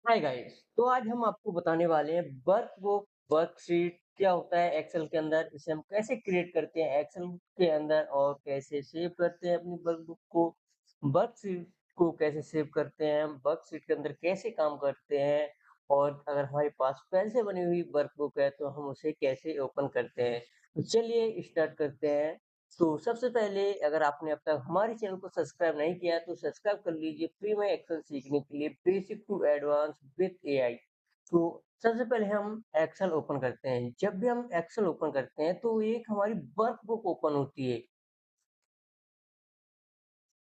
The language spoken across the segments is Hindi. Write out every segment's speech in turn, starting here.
Hi guys. तो आज हम आपको बताने वाले हैं वर्कबुक वर्कशीट क्या होता है एक्सेल के अंदर, इसे हम कैसे क्रिएट करते हैं एक्सेल के अंदर और कैसे सेव करते हैं अपनी वर्कबुक को, वर्कशीट को कैसे सेव करते हैं, हम वर्कशीट के अंदर कैसे काम करते हैं और अगर हमारे पास पहले से बनी हुई वर्कबुक है तो हम उसे कैसे ओपन करते हैं। तो चलिए स्टार्ट करते हैं। तो सबसे पहले अगर आपने अब तक हमारे चैनल को सब्सक्राइब नहीं किया है तो सब्सक्राइब कर लीजिए फ्री में एक्सेल सीखने के लिए basic to advance with AI. तो सबसे पहले हम एक्सेल ओपन करते हैं। जब भी हम एक्सेल ओपन करते हैं तो एक हमारी वर्कबुक ओपन होती है।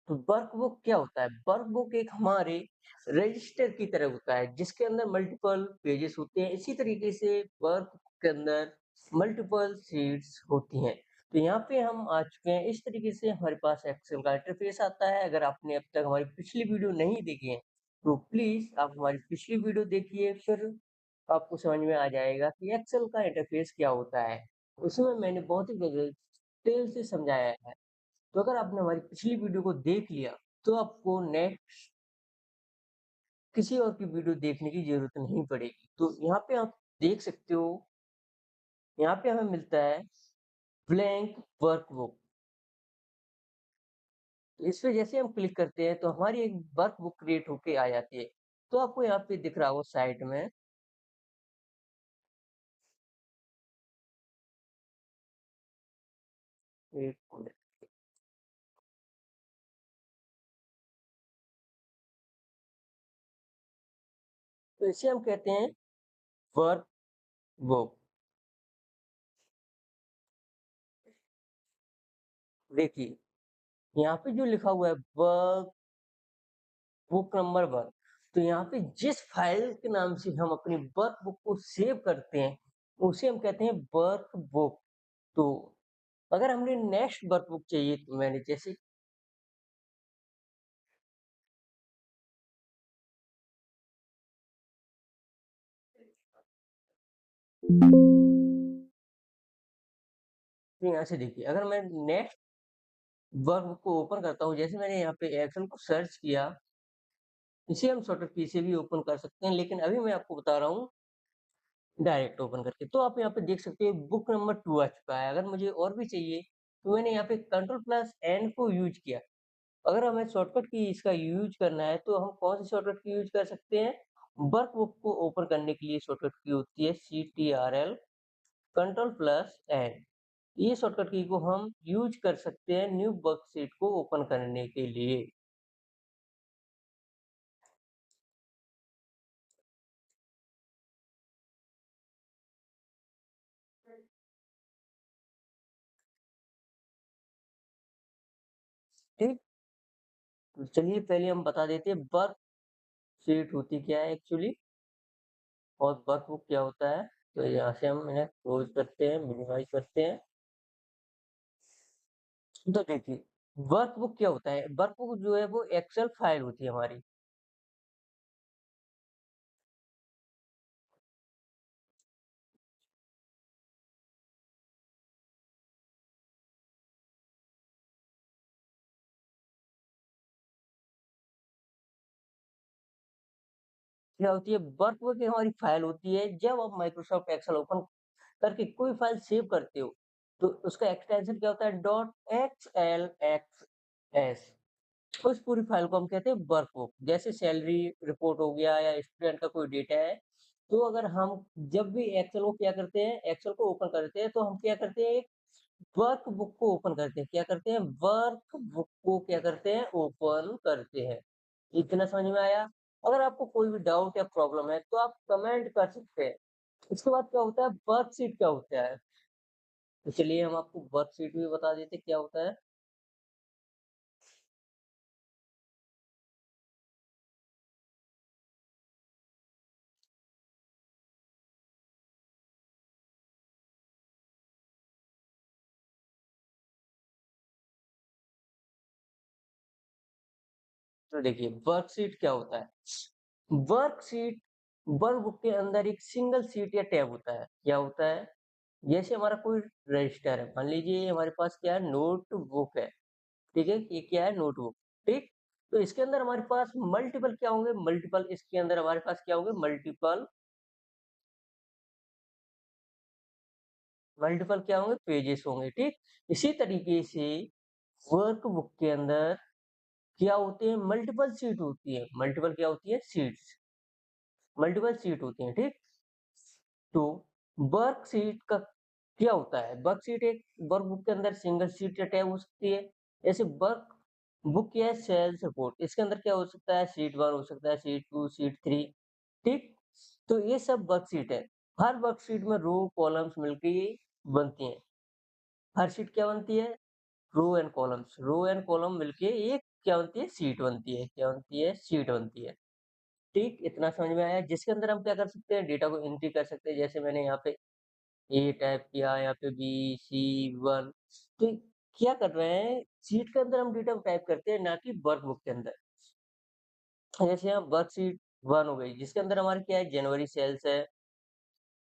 तो वर्कबुक क्या होता है? वर्कबुक एक हमारे रजिस्टर की तरह होता है जिसके अंदर मल्टीपल पेजेस होते हैं। इसी तरीके से वर्क के अंदर मल्टीपल शीट्स होती हैं। तो यहाँ पे हम आ चुके हैं। इस तरीके से हमारे पास एक्सेल का इंटरफेस आता है। अगर आपने अब तक हमारी पिछली वीडियो नहीं देखी है तो प्लीज आप हमारी पिछली वीडियो देखिए, फिर आपको समझ में आ जाएगा कि एक्सेल का इंटरफेस क्या होता है। उसमें मैंने बहुत ही डिटेल से समझाया है। तो अगर आपने हमारी पिछली वीडियो को देख लिया, तो आपको नेक्स्ट किसी और की वीडियो देखने की ज़रूरत नहीं पड़ेगी। तो यहाँ पे आप देख सकते हो, यहाँ पे हमें मिलता है ब्लैंक वर्कबुक। तो इस पे जैसे हम क्लिक करते हैं, तो हमारी एक वर्कबुक क्रिएट होके आ जाती है। तो आपको यहाँ पे दिख रहा होगा साइड में, 1 मिनट। तो इसे हम कहते हैं वर्कबुक। देखिए, यहाँ पे जो लिखा हुआ है वर्क बुक नंबर 1, तो यहाँ पे जिस फाइल के नाम से हम अपनी वर्कबुक को सेव करते हैं, उसे हम कहते हैं वर्कबुक। तो अगर हमने नेक्स्ट वर्कबुक चाहिए तो मैंने जैसे तो यहाँ से देखिए, अगर मैं नेक्स्ट वर्कबुक को ओपन करता हूँ, जैसे मैंने यहाँ पे एक्सेल को सर्च किया, इसे हम शॉर्टकट की से भी ओपन कर सकते हैं, लेकिन अभी मैं आपको बता रहा हूँ डायरेक्ट ओपन करके। तो आप यहाँ पे देख सकते हैं बुक नंबर 2 आ चुका है। अगर मुझे और भी चाहिए, तो मैंने यहाँ पे कंट्रोल प्लस एन को यूज़ किया। अगर हमें शॉर्टकट की इसका यूज़ करना है, तो हम कौन सी शॉर्टकट की यूज़ कर सकते हैं? वर्कबुक को ओपन करने के लिए शॉर्टकट की होती है CTRL कंट्रोल प्लस एन। ये शॉर्टकट की को हम यूज़ कर सकते हैं न्यू वर्कशीट को ओपन करने के लिए। ठीक? तो चलिए पहले हम बता देते हैं वर्कशीट होती क्या है एक्चुअली और वर्कबुक क्या होता है। तो यहाँ से हम इन्हें क्लोज़ करते हैं, मिनिमाइज़ करते हैं। तो देखिए, वर्कबुक क्या होता है? वर्कबुक जो है वो एक्सेल फाइल होती है हमारी। क्या होती है? वर्कबुक एक हमारी फाइल होती है। जब आप माइक्रोसॉफ्ट एक्सेल ओपन करके कोई फाइल सेव करते हो, तो उसका एक्सटेंशन क्या होता है? Dot XLXS। उस पूरी फाइल को हम कहते हैं वर्कबुक। जैसे सैलरी रिपोर्ट हो गया या स्टूडेंट का कोई डेटा है, तो अगर हम जब भी एक्सेल को क्या करते हैं, एक्सेल को ओपन करते हैं, तो हम क्या करते हैं, एक वर्कबुक को ओपन करते हैं। क्या करते हैं? वर्कबुक को क्या करते हैं? ओपन करते हैं। इतना समझ में आया? अगर आपको कोई भी डाउट या प्रॉब्लम है, तो आप कमेंट कर सकते हैं। उसके बाद क्या होता है? वर्कशीट क्या होता है? तो चलिए हम आपको वर्कशीट भी बता देते हैं क्या होता है। तो देखिए वर्कशीट क्या होता है? वर्कशीट वर्कबुक के अंदर एक सिंगल शीट या टैब होता है। क्या होता है? जैसे हमारा कोई रजिस्टर है, मान लीजिए हमारे पास क्या है, नोटबुक है। ठीक है? ये क्या है? नोटबुक। ठीक? तो इसके अंदर हमारे पास मल्टीपल क्या होंगे? मल्टीपल इसके अंदर हमारे पास क्या होंगे? मल्टीपल मल्टीपल क्या होंगे? पेजेस होंगे, ठीक? इसी तरीके से वर्कबुक के अंदर क्या होते हैं? मल्टीपल शीट होती है। मल्टीपल क्या होती है? शीट्स। मल्टीपल शीट होती हैं, ठीक? तो वर्कशीट का क्या होता है? वर्कशीट एक वर्कबुक के अंदर सिंगल शीट अटैच हो सकती है। जैसे वर्क बुक या सेल्स रिपोर्ट, इसके अंदर क्या हो सकता है? शीट 1 हो सकता है, शीट 2, शीट 3, ठीक? तो ये सब वर्कशीट है। हर वर्कशीट में रो, कॉलम्स मिलके ये बनती हैं। हर शीट क्या बनती है? Row and columns. Row and column मिलके एक क्या बनती है? शीट बनती है। क्या बनती है? शीट बनती है। ठीक? इतना समझ में आया? जिसके अंदर हम क्या कर सकते हैं? डेटा को एंट्री कर सकते हैं। जैसे मैंने यहाँ पे ए टाइप किया, यहाँ पे बी, सी, 1, तो क्या कर रहे हैं? शीट के अंदर हम डेटा को टाइप करते हैं, ना कि वर्कबुक के अंदर। जैसे यहाँ वर्कशीट 1 हो गई, जिसके अंदर हमारे क्या है? जनवरी सेल्स है।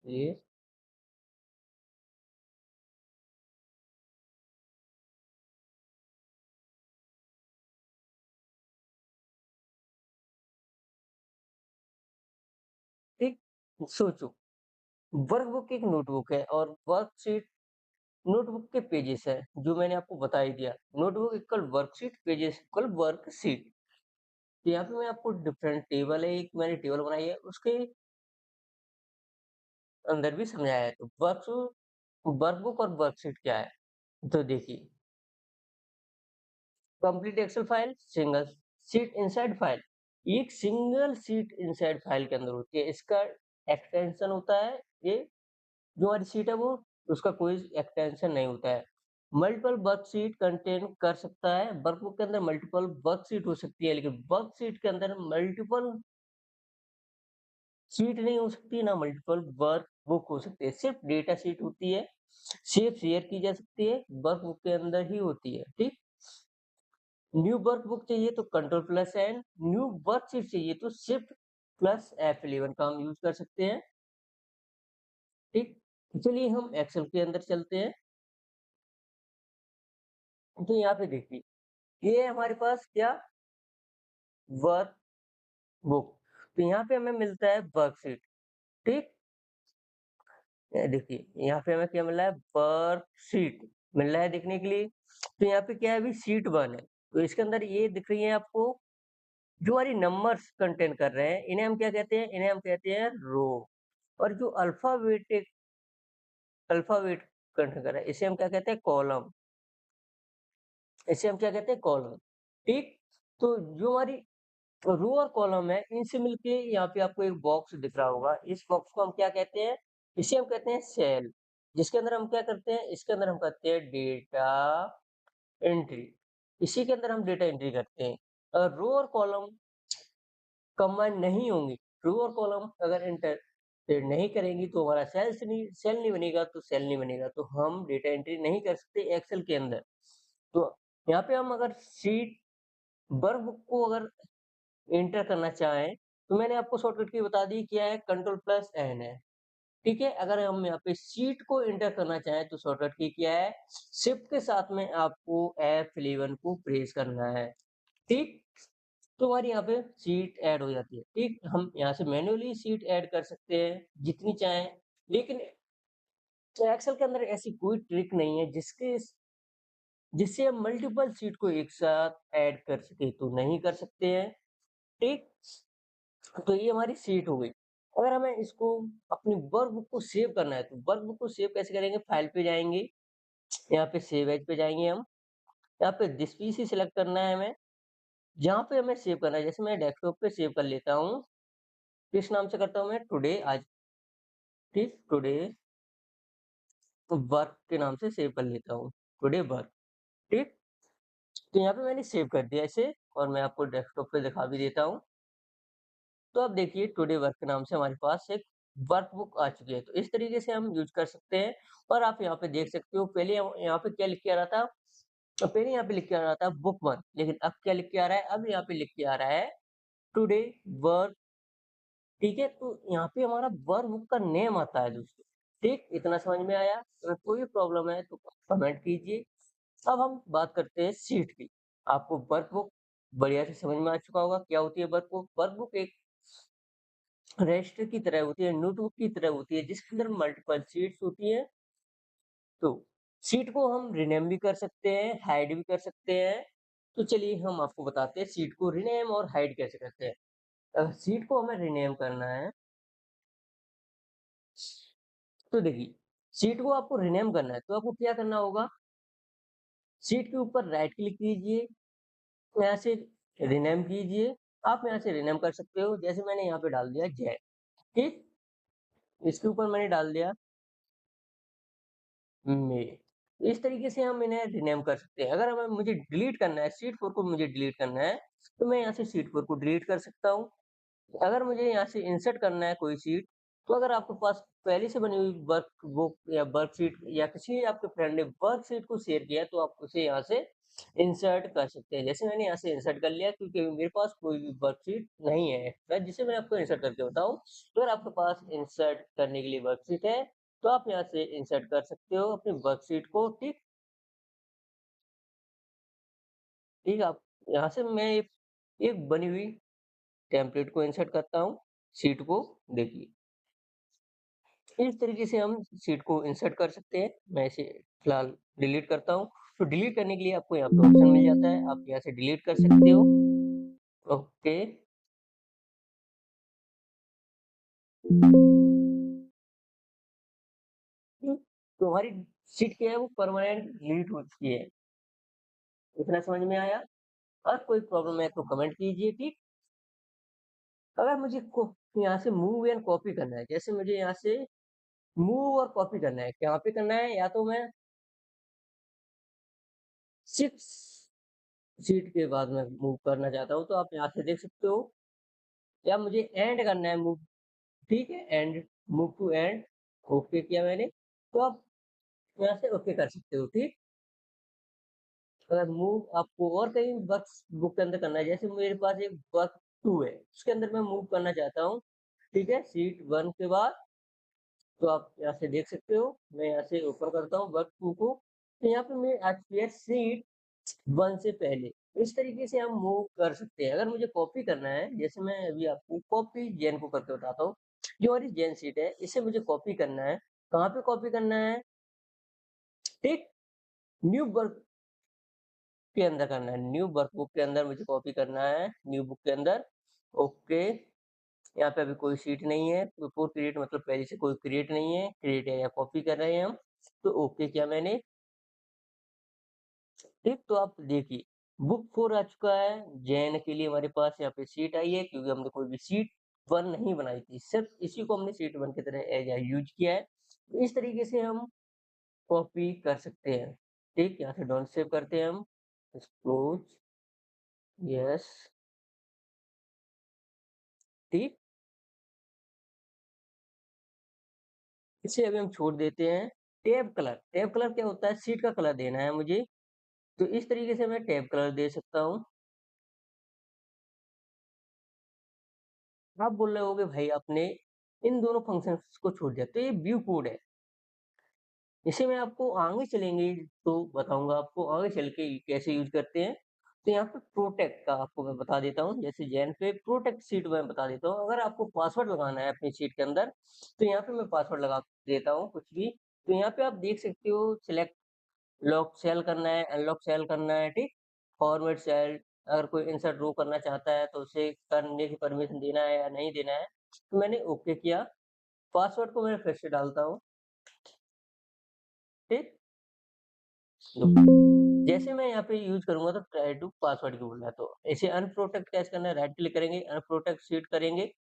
ये ठीक? सोचो, वर्कबुक एक नोटबुक है और वर्कशीट नोटबुक के पेजेस है, जो मैंने आपको बता ही दिया। Notebook equal worksheet, pages equal worksheet. तो यहाँ पे मैं आपको डिफरेंट टेबल है, एक मैंने टेबल बनाई है, उसके अंदर भी समझाया है। तो वर्कबुक और वर्कशीट क्या है? तो देखिए, complete Excel file, single sheet inside file. एक सिंगल शीट इनसाइड फाइल के अंदर होती है। इसका एक्सटेंशन होता है ये, जो हमारी शीट है वो, उसका कोई एक्सटेंशन नहीं होता है। मल्टीपल वर्कशीट कंटेन कर सकता है। वर्कबुक के अंदर मल्टीपल वर्कशीट हो सकती है, लेकिन वर्कशीट के अंदर मल्टीपल शीट नहीं हो सकती, ना मल्टीपल वर्कबुक हो सकती है। सिर्फ डेटा शीट होती है, सिर्फ शेयर की जा सकती है, वर्कबुक के अंदर ही होती है, ठीक? न्यू वर्कबुक चाहिए तो control plus N, new worksheet चाहिए तो शिफ्ट प्लस F11 का हम यूज कर सकते हैं, ठीक? तो चलिए हम एक्सेल के अंदर चलते हैं। तो यहाँ पे देखिए, ये है हमारे पास क्या? Work book. तो यहाँ पे हमें मिलता है वर्कशीट, ठीक? ये देखिए, यहाँ पे हमें क्या मिल रहा है? वर्कशीट मिल रहा है देखने के लिए। तो यहाँ पे क्या है? अभी शीट 1 है, तो इसके अंदर ये दिख रही है आपको, जो हमारी नंबर्स कंटेन कर रहे हैं, इन्हें हम क्या कहते हैं? इन्हें हम कहते हैं रो। और जो अल्फाबेट कंटेन कर रहा है, इसे हम क्या कहते हैं? कॉलम। इसे हम क्या कहते हैं? कॉलम, ठीक? तो जो हमारी रो और कॉलम है, इनसे मिलके यहाँ पे आपको एक बॉक्स दिख रहा होगा। इस बॉक्स को हम क्या कहते हैं? इसे हम कहते हैं सेल, जिसके अंदर हम क्या करते हैं? इसके अंदर हम करते हैं डेटा एंट्री। इसी के अंदर हम डेटा एंट्री करते हैं। अगर रो और कॉलम कंबाइन नहीं होंगी, रो और कॉलम अगर इंटरप्रेट नहीं करेंगी, तो हमारा सेल नहीं बनेगा, तो सेल नहीं बनेगा, तो हम डेटा एंट्री नहीं कर सकते एक्सेल के अंदर। तो यहाँ पे हम अगर शीट वर्कबुक को अगर एंटर करना चाहें, तो मैंने आपको शॉर्टकट की बता दी, क्या है? कंट्रोल प्लस एन है, ठीक है? अगर हम यहाँ पे शीट को एंटर करना चाहें, तो शॉर्टकट की क्या है? शिफ्ट के साथ में आपको F11 को प्रेस करना है, ठीक? तो हमारी यहाँ पे शीट ऐड हो जाती है, ठीक? हम यहाँ से मैन्युअली शीट ऐड कर सकते हैं, जितनी चाहें, लेकिन एक्सेल के अंदर ऐसी कोई ट्रिक नहीं है जिससे हम मल्टीपल शीट को एक साथ ऐड कर सके, तो नहीं कर सकते हैं, ठीक? तो ये हमारी शीट हो गई। अगर हमें इसको अपनी वर्कबुक को सेव करना है, तो वर्कबुक को सेव कैसे करेंगे? फाइल पे जाएँगे, यहाँ पे सेव एज़ पे जाएँगे हम, यहाँ पे दिस पीसी सिलेक्ट करना है हमें, जहाँ पे हमें सेव करना है, जैसे मैं डेस्कटॉप पे सेव कर लेता हूँ, किस नाम से करता हूँ मैं? टुडे, आज, ठीक? टुडे वर्क के नाम से सेव कर लेता हूँ, टुडे वर्क, ठीक? तो यहाँ पे मैंने सेव कर दिया इसे, और मैं आपको डेस्कटॉप पे दिखा भी देता हूँ। तो अब देखिए, टुडे वर्क के नाम से हमारे पास एक वर्कबुक आ चुकी है। तो इस तरीके से हम यूज़ कर सकते हैं, और आप यहाँ पे देख सकते हो, पहले यहाँ पे क्या लिख के आ रहा था? पहले यहाँ पे लिख के आ रहा था बुक 1, लेकिन अब क्या लिख के आ रहा है? अब यहाँ पे लिख के आ रहा है टुडे वर्क, ठीक है? तो यहाँ पे हमारा वर्कबुक का नेम आता है दोस्तों, ठीक? इतना समझ में आया? अगर कोई प्रॉब्लम है तो कमेंट कीजिए। अब हम बात करते हैं शीट की। आपको वर्कबुक बढ़िया से समझ में आ चुका होगा क्या होती है वर्कबुक। वर्कबुक एक रजिस्टर की तरह होती है, नोटबुक की तरह होती है जिसके अंदर मल्टीपल शीट्स होती हैं। तो शीट को हम रीनेम भी कर सकते हैं, हाइड भी कर सकते हैं। तो चलिए हम आपको बताते हैं शीट को रीनेम और हाइड कैसे करते हैं। शीट को हमें रीनेम करना है, तो देखिए शीट को आपको रीनेम करना है तो आपको क्या करना होगा, शीट के ऊपर राइट क्लिक कीजिए, यहाँ से रीनेम कीजिए। आप यहाँ से रीनेम कर सकते हो, जैसे मैंने यहाँ पे डाल दिया जय, ठीक? इसके ऊपर मैंने डाल दिया में। इस तरीके से हम इन्हें रीनेम कर सकते हैं। अगर हमें मुझे डिलीट करना है, शीट 4 को मुझे डिलीट करना है, तो मैं यहाँ से शीट 4 को डिलीट कर सकता हूँ। अगर मुझे यहाँ से इंसर्ट करना है कोई शीट, तो अगर आपके पास पहले से बनी हुई वर्कबुक या वर्कशीट या किसी आपके फ्रेंड ने वर्कशीट को शेयर किया है, तो आप उसे यहाँ से इंसर्ट कर सकते हैं। जैसे मैंने यहाँ से इंसर्ट कर लिया क्योंकि मेरे पास कोई भी वर्कशीट नहीं है एक्स्ट्रा जिसे मैं आपको इंसर्ट करके बताऊँ। तो अगर आपके पास इंसर्ट करने के लिए वर्कशीट है, तो आप यहाँ से इंसर्ट कर सकते हो अपनी वर्कशीट को, ठीक? ठीक, आप यहाँ से मैं एक बनी हुई टेम्पलेट को इंसर्ट करता हूँ, शीट को देखिए। इस तरीके से हम शीट को इंसर्ट कर सकते हैं। मैं इसे फिलहाल डिलीट करता हूँ। तो डिलीट करने के लिए आपको यहाँ पे ऑप्शन मिल जाता है, आप यहाँ से डिलीट कर सकते हो। ओके, तो हमारी शीट क्या है वो परमानेंट डिलीट हो चुकी है। इतना समझ में आया? और कोई प्रॉब्लम है तो कमेंट कीजिए, ठीक? अगर मुझे को यहाँ से मूव एंड कॉपी करना है, जैसे मुझे यहाँ से मूव और कॉपी करना है, कहाँ पे करना है? या तो मैं 6 शीट के बाद मैं मूव करना चाहता हूँ, तो आप यहाँ से देख सकते हो। या मुझे एंड करना है मूव, ठीक है? End, move to end, okay किया मैंने। तो आप यहाँ से ओके कर सकते हो, ठीक? अगर मूव आपको और कहीं वर्क्स बुक के अंदर करना है, जैसे मेरे पास एक वर्क 2 है, उसके अंदर मैं मूव करना चाहता हूँ, ठीक है? शीट 1 के बाद, तो आप यहाँ से देख सकते हो। मैं यहाँ से ओपन करता हूँ वर्क 2 को, तो यहाँ पे मैं आ चुकी है शीट 1 से पहले। इस तरीके से हम मूव कर सकते हैं। अगर मुझे कॉपी करना है, जैसे मैं अभी आपको कॉपी जेन को करके बताता हूँ। जो हमारी जेन शीट है, इसे मुझे कॉपी करना है। कहाँ पे कॉपी करना है? ठीक, न्यू वर्क के अंदर करना है। न्यू वर्कबुक के अंदर मुझे कॉपी करना है, न्यू बुक के अंदर। ओके, यहाँ पे अभी कोई शीट नहीं है, बिफोर क्रिएट मतलब पहले से कोई क्रिएट नहीं है, क्रिएट है या कॉपी कर रहे हैं हम। तो ओके किया मैंने, ठीक? तो आप देखिए बुक 4 आ चुका है, जैन के लिए हमारे पास यहाँ पे शीट आई है क्योंकि हमने कोई भी शीट 1 नहीं बनाई थी, सिर्फ इसी को हमने शीट 1 की तरह एज यूज किया है। तो इस तरीके से हम कॉपी कर सकते हैं, ठीक? यहाँ से डोंट सेव करते हैं हम, क्लोज, यस, ठीक? इसे अभी हम छोड़ देते हैं। टैब कलर क्या होता है? शीट का कलर देना है मुझे, तो इस तरीके से मैं टैब कलर दे सकता हूँ। आप बोल रहे होगे भाई आपने इन दोनों फंक्शंस को छोड़ दिया, तो ये व्यू कोड है। इसे मैं आपको आगे चलेंगे तो बताऊँगा आपको आगे चल के कैसे यूज़ करते हैं। तो यहाँ पे प्रोटेक्ट का आपको मैं बता देता हूँ, जैसे जेन पे प्रोटेक्ट शीट मैं बता देता हूँ। अगर आपको पासवर्ड लगाना है अपनी शीट के अंदर, तो यहाँ पे मैं पासवर्ड लगा देता हूँ कुछ भी। तो यहाँ पे आप देख सकते हो सिलेक्ट लॉक सेल करना है, अनलॉक सेल करना है, ठीक? फॉरवर्ड सेल, अगर कोई इंसर्ट रो करना चाहता है तो उसे करने की परमिशन देना है या नहीं देना है। तो मैंने ओके किया, पासवर्ड को मैं फिर से डालता हूँ, ठीक? जैसे मैं यहाँ पे यूज़ करूँगा तो ट्राई टू पासवर्ड क्यों बोल रहा है, तो इसे अनप्रोटेक्ट कैसे करना है, राइट क्लिक करेंगे, अनप्रोटेक्ट शीट करेंगे।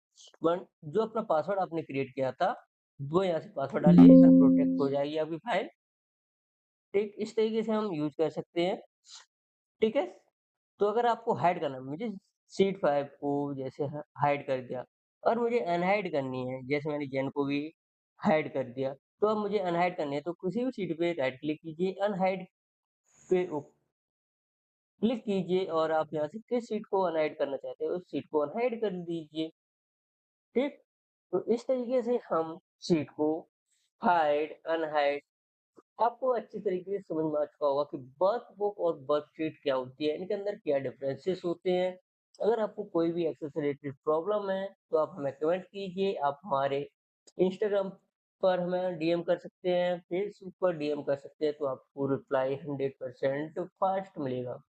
वन जो अपना पासवर्ड आपने क्रिएट किया था, वो यहाँ से पासवर्ड डालिए, अनप्रोटेक्ट हो जाएगी आपकी फाइल, ठीक? इस तरीके से हम यूज़ कर सकते हैं, ठीक है? तो अगर आपको हाइड करना है, मुझे शीट 5 को जैसे हाइड कर दिया और मुझे अनहाइड करनी है, जैसे मैंने जेन को भी हाइड कर दिया, तो अब मुझे अनहाइड करनी है, तो किसी भी शीट पे राइट क्लिक कीजिए, अनहाइड पे क्लिक कीजिए और आप यहाँ से किस शीट को अनहाइड करना चाहते हो, उस शीट को अनहाइड कर दीजिए, ठीक? तो इस तरीके से हम शीट को हाइड, अनहाइड आपको अच्छी तरीके से समझ में आ चुका होगा कि वर्कबुक और वर्कशीट क्या होती है, इनके अंदर क्या डिफरेंसेस होते हैं। अगर आपको कोई भी एक्सेस से रिलेटेड प्रॉब्लम है, तो आप हमें कमेंट कीजिए। आप हमारे इंस्टाग्राम पर हमें डीएम कर सकते हैं, फेसबुक पर डीएम कर सकते हैं, तो आपको रिप्लाई 100% फास्ट मिलेगा।